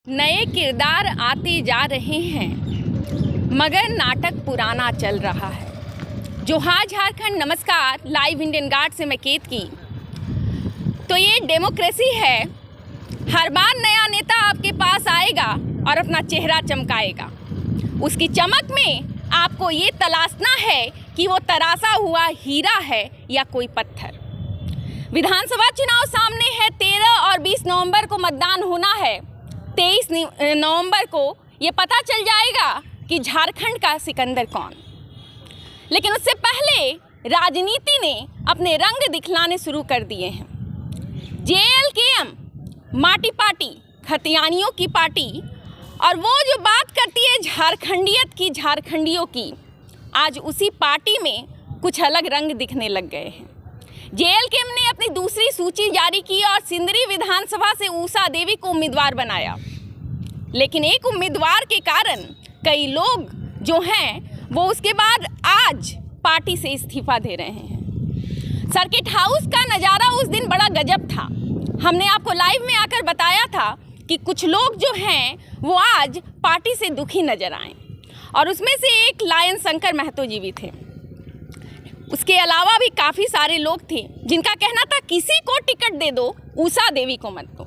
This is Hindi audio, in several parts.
नए किरदार आते जा रहे हैं मगर नाटक पुराना चल रहा है। जोहार झारखंड, नमस्कार। लाइव इंडियन गार्ड से मैं केतकी। तो ये डेमोक्रेसी है। हर बार नया नेता आपके पास आएगा और अपना चेहरा चमकाएगा। उसकी चमक में आपको ये तलाशना है कि वो तराशा हुआ हीरा है या कोई पत्थर। विधानसभा चुनाव सामने है। 13 और 20 नवंबर को मतदान होना है। 23 नवंबर को ये पता चल जाएगा कि झारखंड का सिकंदर कौन। लेकिन उससे पहले राजनीति ने अपने रंग दिखलाने शुरू कर दिए हैं। JLKM माटी पार्टी, खतियानियों की पार्टी, और वो जो बात करती है झारखंडियत की, झारखंडियों की, आज उसी पार्टी में कुछ अलग रंग दिखने लग गए हैं। JLKM ने अपनी दूसरी सूची जारी की और सिंदरी विधानसभा से ऊषा देवी को उम्मीदवार बनाया। लेकिन एक उम्मीदवार के कारण कई लोग जो हैं वो उसके बाद आज पार्टी से इस्तीफा दे रहे हैं। सर्किट हाउस का नज़ारा उस दिन बड़ा गजब था। हमने आपको लाइव में आकर बताया था कि कुछ लोग जो हैं वो आज पार्टी से दुखी नजर आए, और उसमें से एक लायन शंकर महतो जी भी थे। उसके अलावा भी काफ़ी सारे लोग थे जिनका कहना था किसी को टिकट दे दो, ऊषा देवी को मत दो,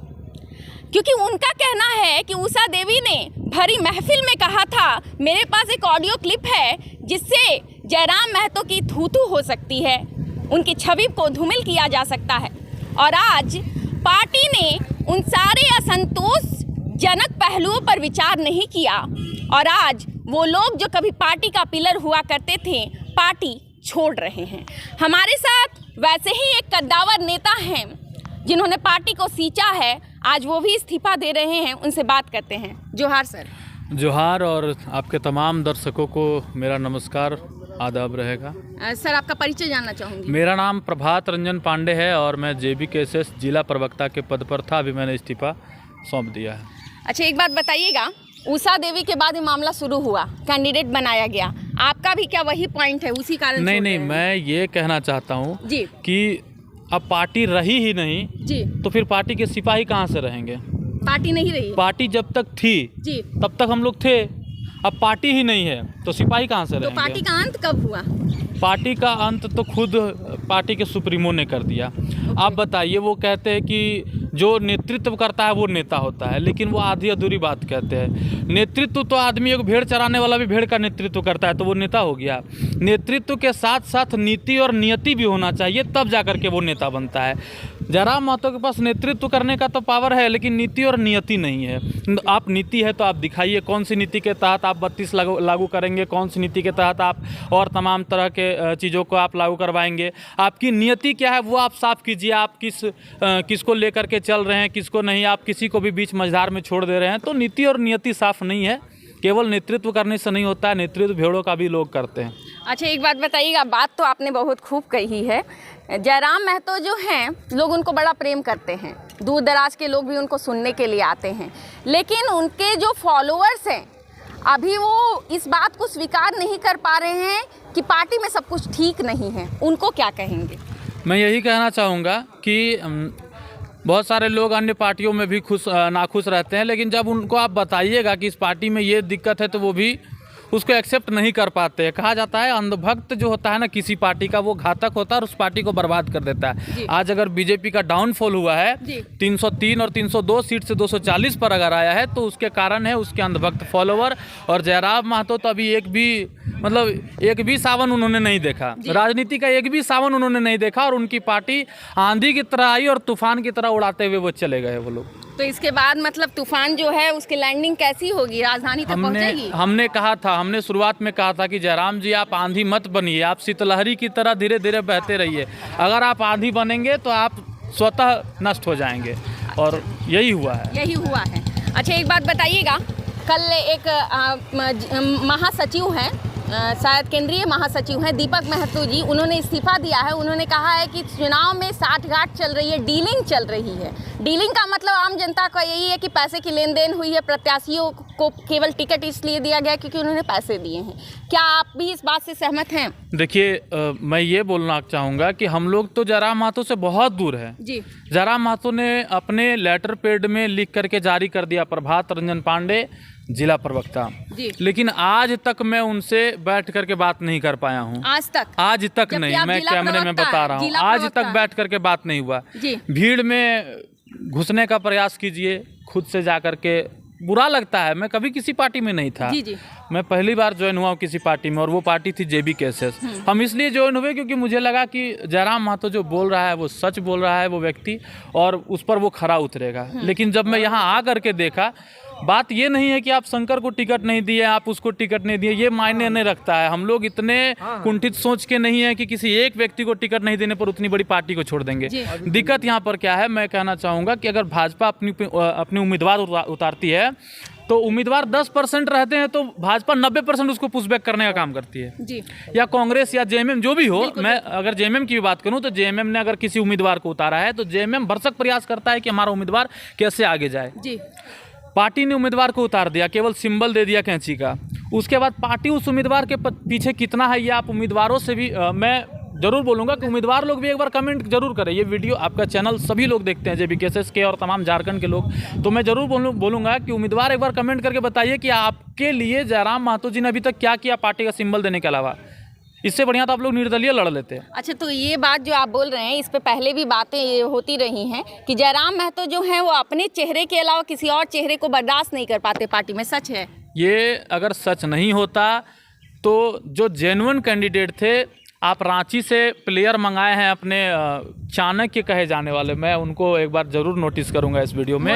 क्योंकि उनका कहना है कि ऊषा देवी ने भरी महफिल में कहा था, मेरे पास एक ऑडियो क्लिप है जिससे जयराम महतो की थू-थू हो सकती है, उनकी छवि को धूमिल किया जा सकता है। और आज पार्टी ने उन सारे असंतोषजनक पहलुओं पर विचार नहीं किया, और आज वो लोग जो कभी पार्टी का पिलर हुआ करते थे पार्टी छोड़ रहे हैं। हमारे साथ वैसे ही एक कद्दावर नेता हैं जिन्होंने पार्टी को सींचा है, आज वो भी इस्तीफा दे रहे हैं। उनसे बात करते हैं। जोहार सर। जोहार, और आपके तमाम दर्शकों को मेरा नमस्कार आदाब रहेगा। सर, आपका परिचय जानना चाहूँगी। मेरा नाम प्रभात रंजन पांडे है और मैं JBKSS जिला प्रवक्ता के पद पर था। अभी मैंने इस्तीफा सौंप दिया है। अच्छा, एक बात बताइएगा, ऊषा देवी के बाद ये मामला शुरू हुआ, कैंडिडेट बनाया गया, आपका भी क्या वही पॉइंट है, उसी कारण? नहीं, मैं ये कहना चाहता हूँ जी कि अब पार्टी रही ही नहीं जी, तो फिर पार्टी के सिपाही कहाँ से रहेंगे? पार्टी नहीं रही। पार्टी जब तक थी जी, तब तक हम लोग थे। अब पार्टी ही नहीं है तो सिपाही कहाँ से तो रहेंगे? पार्टी का अंत कब हुआ? पार्टी का अंत तो खुद पार्टी के सुप्रीमो ने कर दिया। आप बताइए, वो कहते हैं कि जो नेतृत्व करता है वो नेता होता है, लेकिन वो आधी अधूरी बात कहते हैं। नेतृत्व तो आदमी, एक भेड़ चराने वाला भी भेड़ का नेतृत्व करता है तो वो नेता हो गया। नेतृत्व के साथ साथ नीति और नियति भी होना चाहिए, तब जाकर के वो नेता बनता है। जयराम महतो के पास नेतृत्व करने का तो पावर है, लेकिन नीति और नियति नहीं है। आप नीति है तो आप दिखाइए, कौन सी नीति के तहत आप 32 लागू करेंगे, कौन सी नीति के तहत आप और तमाम तरह के चीज़ों को आप लागू करवाएंगे। आपकी नियति क्या है वो आप साफ कीजिए। आप किसको लेकर के चल रहे हैं, किसको नहीं। आप किसी को भी बीच मझधार में छोड़ दे रहे हैं, तो नीति और नियति साफ नहीं है। केवल नेतृत्व करने से नहीं होता है, नेतृत्व भेड़ों का भी लोग करते हैं। अच्छा, एक बात बताइएगा, बात तो आपने बहुत खूब कही है। जयराम महतो जो हैं, लोग उनको बड़ा प्रेम करते हैं, दूर दराज के लोग भी उनको सुनने के लिए आते हैं, लेकिन उनके जो फॉलोअर्स हैं अभी वो इस बात को स्वीकार नहीं कर पा रहे हैं कि पार्टी में सब कुछ ठीक नहीं है। उनको क्या कहेंगे? मैं यही कहना चाहूँगा कि बहुत सारे लोग अन्य पार्टियों में भी नाखुश रहते हैं, लेकिन जब उनको आप बताइएगा कि इस पार्टी में ये दिक्कत है तो वो भी उसको एक्सेप्ट नहीं कर पाते हैं। कहा जाता है अंधभक्त जो होता है ना किसी पार्टी का, वो घातक होता है और उस पार्टी को बर्बाद कर देता है। आज अगर बीजेपी का डाउनफॉल हुआ है, 303 और 302 सीट से 240 पर अगर आया है, तो उसके कारण है उसके अंधभक्त फॉलोवर। और जयराम महतो तो अभी एक भी सावन उन्होंने नहीं देखा, राजनीति का एक भी सावन उन्होंने नहीं देखा, और उनकी पार्टी आंधी की तरह आई और तूफान की तरह उड़ाते हुए वो चले गए वो लोग। तो इसके बाद मतलब तूफान जो है उसकी लैंडिंग कैसी होगी, राजधानी तक पहुंचेगी? हमने कहा था, हमने शुरुआत में कहा था कि जयराम जी आप आंधी मत बनिए, आप शीतलहरी की तरह धीरे धीरे बहते रहिए। अगर आप आंधी बनेंगे तो आप स्वतः नष्ट हो जाएंगे, और यही हुआ है। अच्छा, एक बात बताइएगा, कल एक महासचिव हैं शायद केंद्रीय महासचिव हैं दीपक महतो जी, उन्होंने इस्तीफा दिया है। उन्होंने कहा है कि चुनाव में साठगांठ चल रही है, डीलिंग चल रही है। डीलिंग का मतलब आम जनता का यही है कि पैसे की लेन देन हुई है, प्रत्याशियों को केवल टिकट इसलिए दिया गया क्योंकि उन्होंने पैसे दिए हैं। क्या आप भी इस बात से सहमत हैं? देखिए, मैं ये बोलना चाहूँगा कि हम लोग तो जयराम महतो से बहुत दूर है जी। जयराम महतो ने अपने लेटर पैड में लिख करके जारी कर दिया, प्रभात रंजन पांडे जिला प्रवक्ता जी। लेकिन आज तक मैं उनसे बैठ करके बात नहीं कर पाया हूँ। आज तक नहीं, मैं कैमरे में बता रहा हूँ, आज तक बैठ करके बात नहीं हुआ जी। भीड़ में घुसने का प्रयास कीजिए, खुद से जा करके बुरा लगता है। मैं कभी किसी पार्टी में नहीं था जी जी। मैं पहली बार ज्वाइन हुआ हूँ किसी पार्टी में, और वो पार्टी थी जेबी केसेस। हम इसलिए ज्वाइन हुए क्योंकि मुझे लगा कि जयराम महतो जो बोल रहा है वो सच बोल रहा है वो व्यक्ति, और उस पर वो खरा उतरेगा। लेकिन जब मैं यहाँ आ करके देखा, बात ये नहीं है कि आप शंकर को टिकट नहीं दिए, आप उसको टिकट नहीं दिए, ये मायने नहीं रखता है। हम लोग इतने कुंठित सोच के नहीं है कि किसी एक व्यक्ति को टिकट नहीं देने पर उतनी बड़ी पार्टी को छोड़ देंगे। दिक्कत यहाँ पर क्या है, मैं कहना चाहूँगा कि अगर भाजपा अपनी उम्मीदवार उतारती है तो उम्मीदवार 10% रहते हैं तो भाजपा 90% उसको पुशबैक करने का काम करती है जी। या कांग्रेस या जेएमएम जो भी हो। मैं अगर जेएमएम की भी बात करूं तो जेएमएम ने अगर किसी उम्मीदवार को उतारा है तो जेएमएम भरसक प्रयास करता है कि हमारा उम्मीदवार कैसे आगे जाए जी। पार्टी ने उम्मीदवार को उतार दिया, केवल सिंबल दे दिया कैंची का। उसके बाद पार्टी उस उम्मीदवार के पीछे कितना है ये आप उम्मीदवारों से भी मैं जरूर बोलूँगा कि उम्मीदवार लोग भी एक बार कमेंट जरूर करें। ये वीडियो आपका चैनल सभी लोग देखते हैं, जेबी केसेस के और तमाम झारखंड के लोग, तो मैं जरूर बोलूँगा कि उम्मीदवार एक बार कमेंट करके बताइए कि आपके लिए जयराम महतो जी ने अभी तक क्या किया पार्टी का सिंबल देने के अलावा। इससे बढ़िया तो आप लोग निर्दलीय लड़ लेते हैं। अच्छा, तो ये बात जो आप बोल रहे हैं, इस पे पहले भी बातें होती रही हैं कि जयराम महतो जो हैं वो अपने चेहरे के अलावा किसी और चेहरे को बर्दाश्त नहीं कर पाते पार्टी में, सच है? ये अगर सच नहीं होता तो जो जेन्युइन कैंडिडेट थे, आप रांची से प्लेयर मंगाए हैं अपने चाणक्य कहे जाने वाले, मैं उनको एक बार जरूर नोटिस करूंगा इस वीडियो में।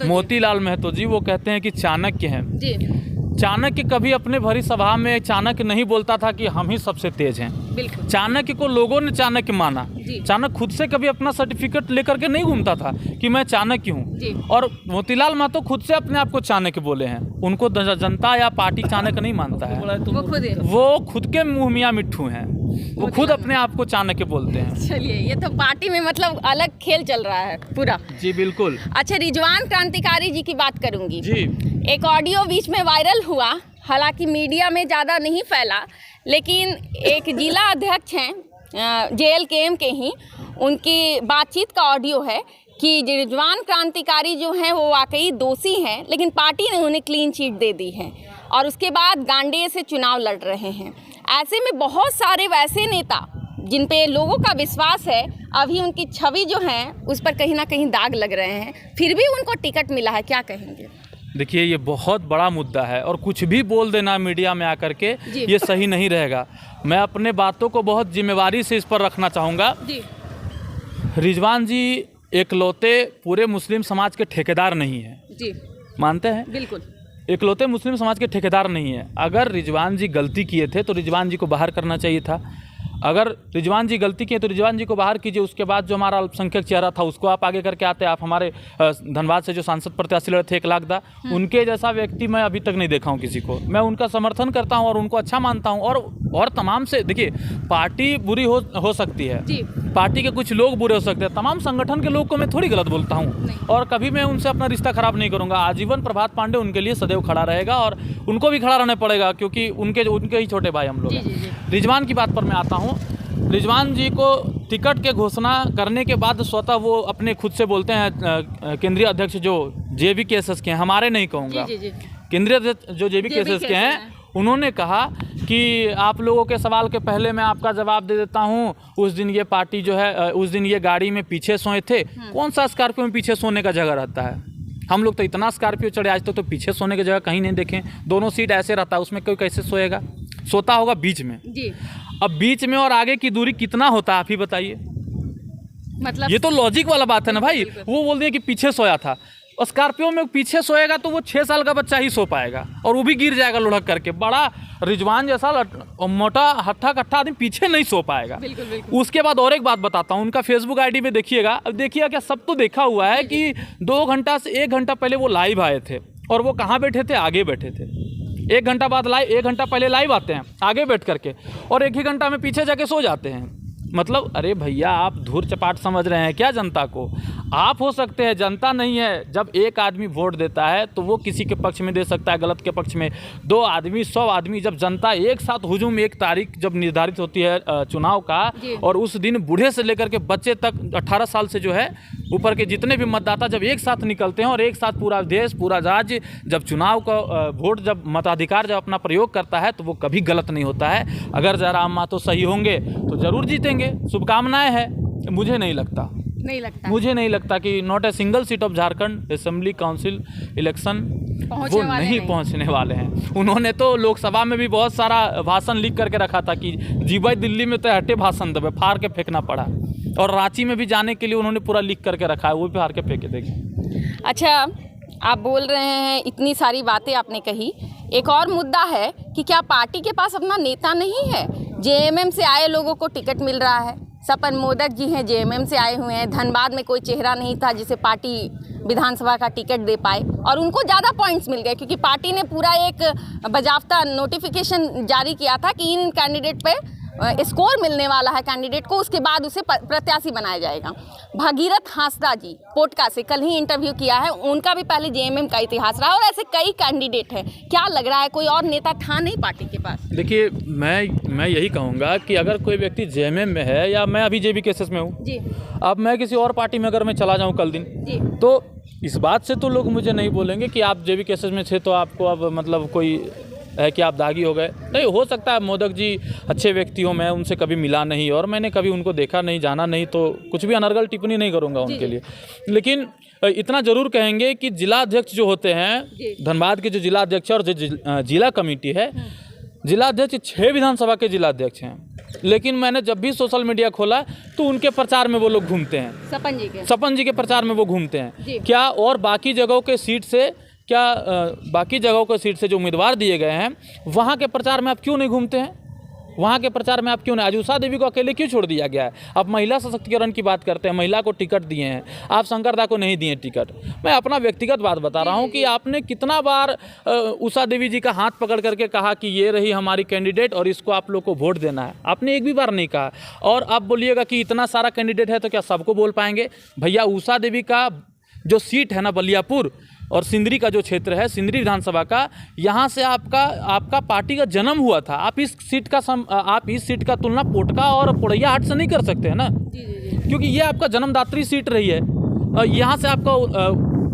मोतीलाल महतो जी वो कहते हैं कि चाणक्य हैं जी। चाणक्य कभी अपने भरी सभा में चाणक्य नहीं बोलता था कि हम ही सबसे तेज हैं। बिल्कुल। चाणक्य को लोगों ने चाणक्य माना। चाणक्य खुद से कभी अपना सर्टिफिकेट लेकर के नहीं घूमता था कि मैं चाणक्य हूँ, और मोतीलाल महतो खुद से अपने आप को चाणक्य बोले हैं। उनको जनता या पार्टी चाणक्य नहीं मानता है, वो खुद के मुँह मियाँ मिट्ठू हैं, वो खुद अपने आप को चाणक्य बोलते हैं। चलिए, ये तो पार्टी में मतलब अलग खेल चल रहा है पूरा। जी बिल्कुल। अच्छा, रिजवान क्रांतिकारी जी की बात करूंगी जी। एक ऑडियो बीच में वायरल हुआ, हालांकि मीडिया में ज़्यादा नहीं फैला, लेकिन एक जिला अध्यक्ष हैं JLKM के ही, उनकी बातचीत का ऑडियो है कि रिजवान क्रांतिकारी जो हैं वो वाकई दोषी हैं, लेकिन पार्टी ने उन्हें क्लीन चिट दे दी है और उसके बाद गांडे से चुनाव लड़ रहे हैं। ऐसे में बहुत सारे वैसे नेता जिन पे लोगों का विश्वास है, अभी उनकी छवि जो है उस पर कहीं ना कहीं दाग लग रहे हैं, फिर भी उनको टिकट मिला है, क्या कहेंगे? देखिए, ये बहुत बड़ा मुद्दा है और कुछ भी बोल देना मीडिया में आकर के ये सही नहीं रहेगा। मैं अपने बातों को बहुत जिम्मेवारी से इस पर रखना चाहूँगा। रिजवान जी एकलौते पूरे मुस्लिम समाज के ठेकेदार नहीं है जी, मानते हैं? बिल्कुल। एकलौते मुस्लिम समाज के ठेकेदार नहीं है। अगर रिजवान जी गलती किए थे तो रिजवान जी को बाहर करना चाहिए था। अगर रिजवान जी गलती किए तो रिजवान जी को बाहर कीजिए। उसके बाद जो हमारा अल्पसंख्यक चेहरा था उसको आप आगे करके आते। आप हमारे धनबाद से जो सांसद प्रत्याशी लड़े थे 1 लाख दा, उनके जैसा व्यक्ति मैं अभी तक नहीं देखा हूं किसी को। मैं उनका समर्थन करता हूं और उनको अच्छा मानता हूं। और तमाम से देखिए, पार्टी बुरी हो सकती है, पार्टी के कुछ लोग बुरे हो सकते हैं, तमाम संगठन के लोग को मैं थोड़ी गलत बोलता हूँ और कभी मैं उनसे अपना रिश्ता खराब नहीं करूँगा। आजीवन प्रभात पांडे उनके लिए सदैव खड़ा रहेगा और उनको भी खड़ा रहना पड़ेगा क्योंकि उनके ही छोटे भाई हम लोग हैं। रिजवान की बात पर मैं आता हूँ। रिजवान जी को टिकट के घोषणा करने के बाद स्वतः वो अपने खुद से बोलते हैं, केंद्रीय अध्यक्ष जो जेबी केसेस के हैं, हमारे नहीं कहूँगा, केंद्रीय अध्यक्ष जो जेबी केसेस के हैं, उन्होंने कहा कि आप लोगों के सवाल के पहले मैं आपका जवाब दे देता हूं। उस दिन ये पार्टी जो है, उस दिन ये गाड़ी में पीछे सोए थे। कौन सा स्कॉर्पियो में पीछे सोने का जगह रहता है? हम लोग तो इतना स्कॉर्पियो चढ़े आज तक तो पीछे सोने की जगह कहीं नहीं देखें। दोनों सीट ऐसे रहता है, उसमें कोई कैसे सोएगा? सोता होगा बीच में जी। अब बीच में और आगे की दूरी कितना होता है आप ही बताइए। मतलब ये तो लॉजिक वाला बात है ना भाई। वो बोल दिए कि पीछे सोया था, स्कॉर्पियो में पीछे सोएगा तो वो 6 साल का बच्चा ही सो पाएगा और वो भी गिर जाएगा लुढ़क करके। बड़ा रिजवान जैसा मोटा हट्ठा कट्ठा आदमी पीछे नहीं सो पाएगा। बिल्कुल। उसके बाद और एक बात बताता हूँ, उनका फेसबुक आईडी में देखिएगा। अब देखिएगा क्या, सब तो देखा हुआ है कि 2 घंटा से 1 घंटा पहले वो लाइव आए थे और वो कहाँ बैठे थे? आगे बैठे थे। 1 घंटा बाद लाइव, 1 घंटा पहले लाइव आते हैं आगे बैठ करके, और 1 ही घंटा में पीछे जाके सो जाते हैं। मतलब अरे भैया, आप धूर चपाट समझ रहे हैं क्या जनता को? आप हो सकते हैं, जनता नहीं है। जब एक आदमी वोट देता है तो वो किसी के पक्ष में दे सकता है, गलत के पक्ष में 2 आदमी, 100 आदमी। जब जनता एक साथ हुजूम, एक तारीख जब निर्धारित होती है चुनाव का, और उस दिन बूढ़े से लेकर के बच्चे तक 18 साल से जो है ऊपर के जितने भी मतदाता जब एक साथ निकलते हैं और एक साथ पूरा देश, पूरा राज्य जब चुनाव का वोट, जब मताधिकार जब अपना प्रयोग करता है, तो वो कभी गलत नहीं होता है। अगर जयराम महतो सही होंगे तो जरूर जीतेंगे, शुभकामनाएं हैं। मुझे नहीं लगता कि not a single seat of Jharkhand assembly council election वो नहीं पहुंचने वाले हैं। उन्होंने तो लोकसभा में भी बहुत सारा भाषण लिख करके रखा था कि जीबा दिल्ली में तो हटे भाषण दबे, फाड़ के फेंकना पड़ा। और रांची में भी जाने के लिए उन्होंने पूरा लिख करके रखा है, वो भी फाड़ के फेंके देंगे। अच्छा, आप बोल रहे हैं, इतनी सारी बातें आपने कही। एक और मुद्दा है कि क्या पार्टी के पास अपना नेता नहीं है? जेएमएम से आए लोगों को टिकट मिल रहा है। सपन मोदक जी हैं, जेएमएम से आए हुए हैं। धनबाद में कोई चेहरा नहीं था जिसे पार्टी विधानसभा का टिकट दे पाए, और उनको ज़्यादा पॉइंट्स मिल गए क्योंकि पार्टी ने पूरा एक बाज़ाब्ता नोटिफिकेशन जारी किया था कि इन कैंडिडेट पे स्कोर मिलने वाला है कैंडिडेट को, उसके बाद उसे प्रत्याशी बनाया जाएगा। भागीरथ हांसदा जी पोटका से कल ही इंटरव्यू किया है, उनका भी पहले जेएमएम का इतिहास रहा, और ऐसे कई कैंडिडेट हैं। क्या लग रहा है कोई और नेता था नहीं पार्टी के पास? देखिए, मैं यही कहूँगा कि अगर कोई व्यक्ति जेएमएम में है, या मैं अभी जेबी केसेस में हूँ जी, अब मैं किसी और पार्टी में अगर मैं चला जाऊँ कल दिन जी, तो इस बात से तो लोग मुझे नहीं बोलेंगे कि आप जेबी केसेस में थे तो आपको अब मतलब कोई है कि आप दागी हो गए। नहीं, हो सकता है मोदक जी अच्छे व्यक्ति हो, मैं उनसे कभी मिला नहीं और मैंने कभी उनको देखा नहीं, जाना नहीं, तो कुछ भी अनर्गल टिप्पणी नहीं करूंगा उनके लिए। लेकिन इतना जरूर कहेंगे कि जिला अध्यक्ष जो होते हैं, धनबाद के जो जिला अध्यक्ष और जो जिला कमेटी है, जिला अध्यक्ष 6 विधानसभा के जिला अध्यक्ष हैं। लेकिन मैंने जब भी सोशल मीडिया खोला तो उनके प्रचार में वो लोग घूमते हैं, सपन जी के प्रचार में वो घूमते हैं। क्या और बाकी जगहों के सीट से बाकी जगहों के सीट से जो उम्मीदवार दिए गए हैं वहाँ के प्रचार में आप क्यों नहीं घूमते हैं? वहाँ के प्रचार में आप क्यों नहीं? आज उषा देवी को अकेले क्यों छोड़ दिया गया है? आप महिला सशक्तिकरण की बात करते हैं, महिला को टिकट दिए हैं, आप शंकरदा को नहीं दिए टिकट। मैं अपना व्यक्तिगत बात बता रहा हूँ कि आपने कितना बार उषा देवी जी का हाथ पकड़ करके कहा कि ये रही हमारी कैंडिडेट और इसको आप लोग को वोट देना है? आपने एक भी बार नहीं कहा। और आप बोलिएगा कि इतना सारा कैंडिडेट है तो क्या सबको बोल पाएंगे? भैया, उषा देवी का जो सीट है ना, बलियापुर और सिंदरी का जो क्षेत्र है, सिंदरी विधानसभा का, यहाँ से आपका पार्टी का जन्म हुआ था। आप इस सीट का तुलना पोटका और पोड़ैया हाट से नहीं कर सकते हैं ना, क्योंकि ये आपका जन्मदात्री सीट रही है। यहाँ से आपका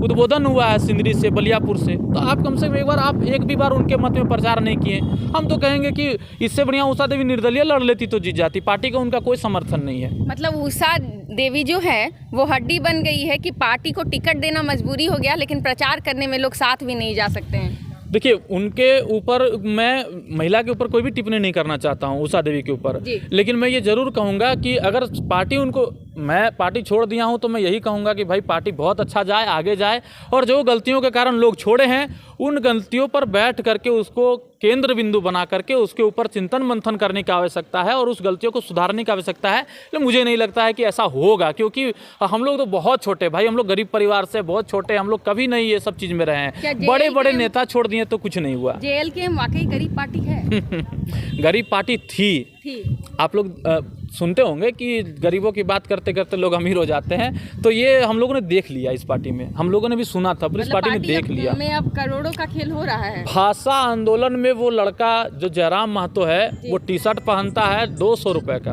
उद्बोधन हुआ है सिंदरी से, बलियापुर से, तो आप कम से कम एक भी बार उनके मत में प्रचार नहीं किए। हम तो कहेंगे कि इससे बढ़िया उषा देवी निर्दलीय लड़ लेती तो जीत जाती। पार्टी का उनका कोई समर्थन नहीं है। मतलब उषा देवी जो है वो हड्डी बन गई है कि पार्टी को टिकट देना मजबूरी हो गया, लेकिन प्रचार करने में लोग साथ भी नहीं जा सकते हैं। देखिए, उनके ऊपर मैं महिला के ऊपर कोई भी टिप्पणी नहीं करना चाहता हूँ, उषा देवी के ऊपर, लेकिन मैं ये जरूर कहूँगा कि अगर मैं पार्टी छोड़ दिया हूँ तो मैं यही कहूँगा कि भाई पार्टी बहुत अच्छा जाए, आगे जाए, और जो गलतियों के कारण लोग छोड़े हैं उन गलतियों पर बैठ करके उसको केंद्र बिंदु बना करके उसके ऊपर चिंतन मंथन करने की आवश्यकता है और उस गलतियों को सुधारने की आवश्यकता है। लेकिन मुझे नहीं लगता है कि ऐसा होगा, क्योंकि हम लोग तो बहुत छोटे, भाई हम लोग गरीब परिवार से बहुत छोटे, हम लोग कभी नहीं ये सब चीज़ में रहे हैं। बड़े बड़े नेता छोड़ दिए तो कुछ नहीं हुआ। JLKM वाकई गरीब पार्टी है। गरीब पार्टी थी। आप लोग सुनते होंगे कि गरीबों की बात करते करते लोग अमीर हो जाते हैं, तो ये हम लोगों ने देख लिया इस पार्टी में, हम लोगों ने भी सुना था, इस पार्टी में देख लिया। अब करोड़ों का खेल हो रहा है। भाषा आंदोलन में वो लड़का जो जयराम महतो है वो टी-शर्ट पहनता है 200 रुपए का,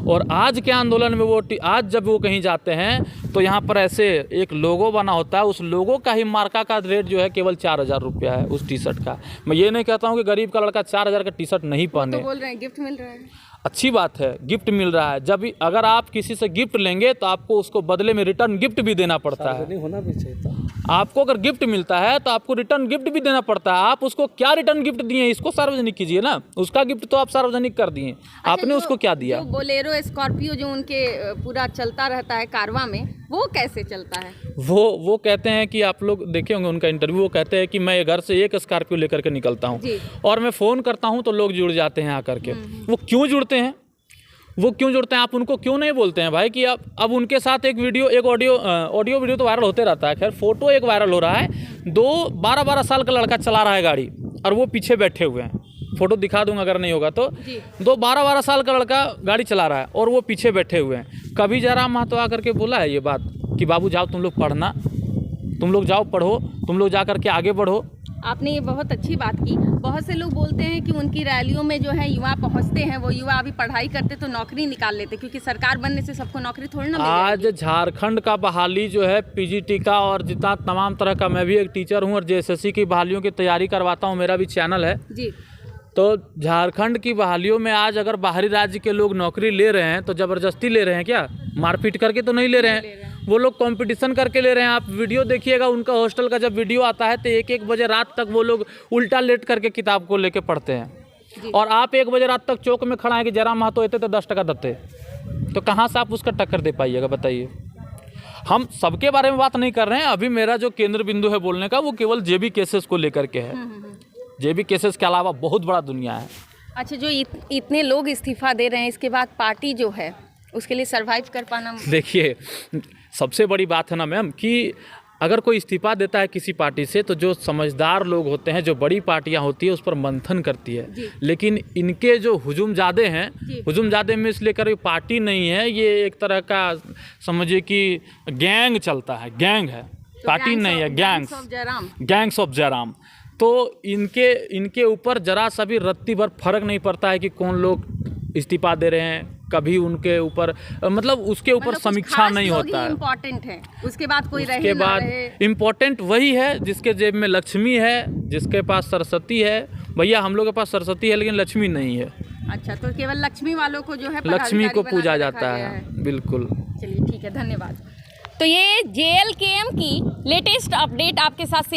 और आज के आंदोलन में आज जब वो कहीं जाते हैं तो यहाँ पर ऐसे एक लोगो बना होता है, उस लोगो का ही मार्का का रेट जो है केवल 4000 रुपया है उस टी-शर्ट का। मैं ये नहीं कहता हूँ कि गरीब का लड़का 4000 का टी-शर्ट नहीं पहने, तो बोल रहे हैं गिफ्ट मिल रहा है। अच्छी बात है, गिफ्ट मिल रहा है। जब अगर आप किसी से गिफ्ट लेंगे तो आपको उसको बदले में रिटर्न गिफ्ट भी देना पड़ता है। होना भी चाहिए। आपको अगर गिफ्ट मिलता है तो आपको रिटर्न गिफ्ट भी देना पड़ता है। आप उसको क्या रिटर्न गिफ्ट दिए, इसको सार्वजनिक कीजिए ना। उसका गिफ्ट तो आप सार्वजनिक कर दिए, आपने उसको क्या दिया? जो बोलेरो स्कॉर्पियो जो उनके पूरा चलता रहता है कारवां में, वो कैसे चलता है? वो कहते हैं कि आप लोग देखे होंगे उनका इंटरव्यू, वो कहते हैं कि मैं घर से एक स्कॉर्पियो लेकर के निकलता हूँ और मैं फ़ोन करता हूँ तो लोग जुड़ जाते हैं आकर के। वो क्यों जुड़ते हैं? आप उनको क्यों नहीं बोलते हैं भाई कि अब उनके साथ एक ऑडियो वीडियो तो वायरल होते रहता है। खैर, फोटो एक वायरल हो रहा है, 12-12 साल का लड़का चला रहा है गाड़ी, और वो पीछे बैठे हुए हैं, फोटो दिखा दूंगा अगर नहीं होगा तो। जी। 12 साल का लड़का गाड़ी चला रहा है और वो पीछे बैठे हुए हैं। कभी जयराम महतो आकर के बोला है ये बात कि बाबू जाओ तुम लोग पढ़ना, तुम लोग जाओ पढ़ो, तुम लोग जा कर के आगे बढ़ो? आपने ये बहुत अच्छी बात की। बहुत से लोग बोलते हैं कि उनकी रैलियों में जो है युवा पहुंचते हैं, वो युवा अभी पढ़ाई करते तो नौकरी निकाल लेते, क्योंकि सरकार बनने से सबको नौकरी थोड़ी ना मिल आज जाएगी। झारखंड का बहाली जो है पीजीटी का और जितना तमाम तरह का, मैं भी एक टीचर हूँ और जेएसएससी की बहालियों की तैयारी करवाता हूँ, मेरा भी चैनल है जी। तो झारखंड की बहालियों में आज अगर बाहरी राज्य के लोग नौकरी ले रहे हैं तो ज़बरदस्ती ले रहे हैं क्या? मारपीट करके तो नहीं ले रहे हैं, वो लोग कंपटीशन करके ले रहे हैं। आप वीडियो देखिएगा उनका, हॉस्टल का जब वीडियो आता है तो 1-1 बजे रात तक वो लोग उल्टा लेट करके किताब को लेके पढ़ते हैं। और आप 1 बजे रात तक चौक में खड़ा है कि जयराम महतो आते तो 10 टका देते, तो कहाँ से आप उसका टक्कर दे पाइएगा बताइए? हम सबके बारे में बात नहीं कर रहे हैं, अभी मेरा जो केंद्र बिंदु है बोलने का वो केवल जेबी केसेस को लेकर के है। जेबी केसेस के अलावा बहुत बड़ा दुनिया है। अच्छा, जो इतने लोग इस्तीफा दे रहे हैं, इसके बाद पार्टी जो है उसके लिए सरवाइव कर पाना। देखिए, सबसे बड़ी बात है ना मैम कि अगर कोई इस्तीफा देता है किसी पार्टी से तो जो समझदार लोग होते हैं, जो बड़ी पार्टियां होती है उस पर मंथन करती है। लेकिन इनके जो हुजूमजादे हैं, हुजूमजादे में इसलिए कर पार्टी नहीं है, ये एक तरह का समझिए कि गैंग चलता है, गैंग है, तो पार्टी नहीं है, गैंग्स ऑफ जयराम। तो इनके ऊपर जरा सा भी रत्ती भर फर्क नहीं पड़ता है कि कौन लोग इस्तीफा दे रहे हैं, कभी उनके ऊपर मतलब उसके ऊपर समीक्षा नहीं होता है। इम्पोर्टेंट है, उसके बाद कोई रहे उसके ना बाद रहे। इम्पोर्टेंट वही है जिसके जेब में लक्ष्मी है, जिसके पास सरस्वती है। भैया हम लोग के पास सरस्वती है लेकिन लक्ष्मी नहीं है। अच्छा, तो केवल लक्ष्मी वालों को जो है लक्ष्मी को पदाधिकारी पूजा बना के जाता रखा गया है। बिल्कुल। चलिए ठीक है, धन्यवाद। तो ये JLKM की लेटेस्ट अपडेट आपके साथ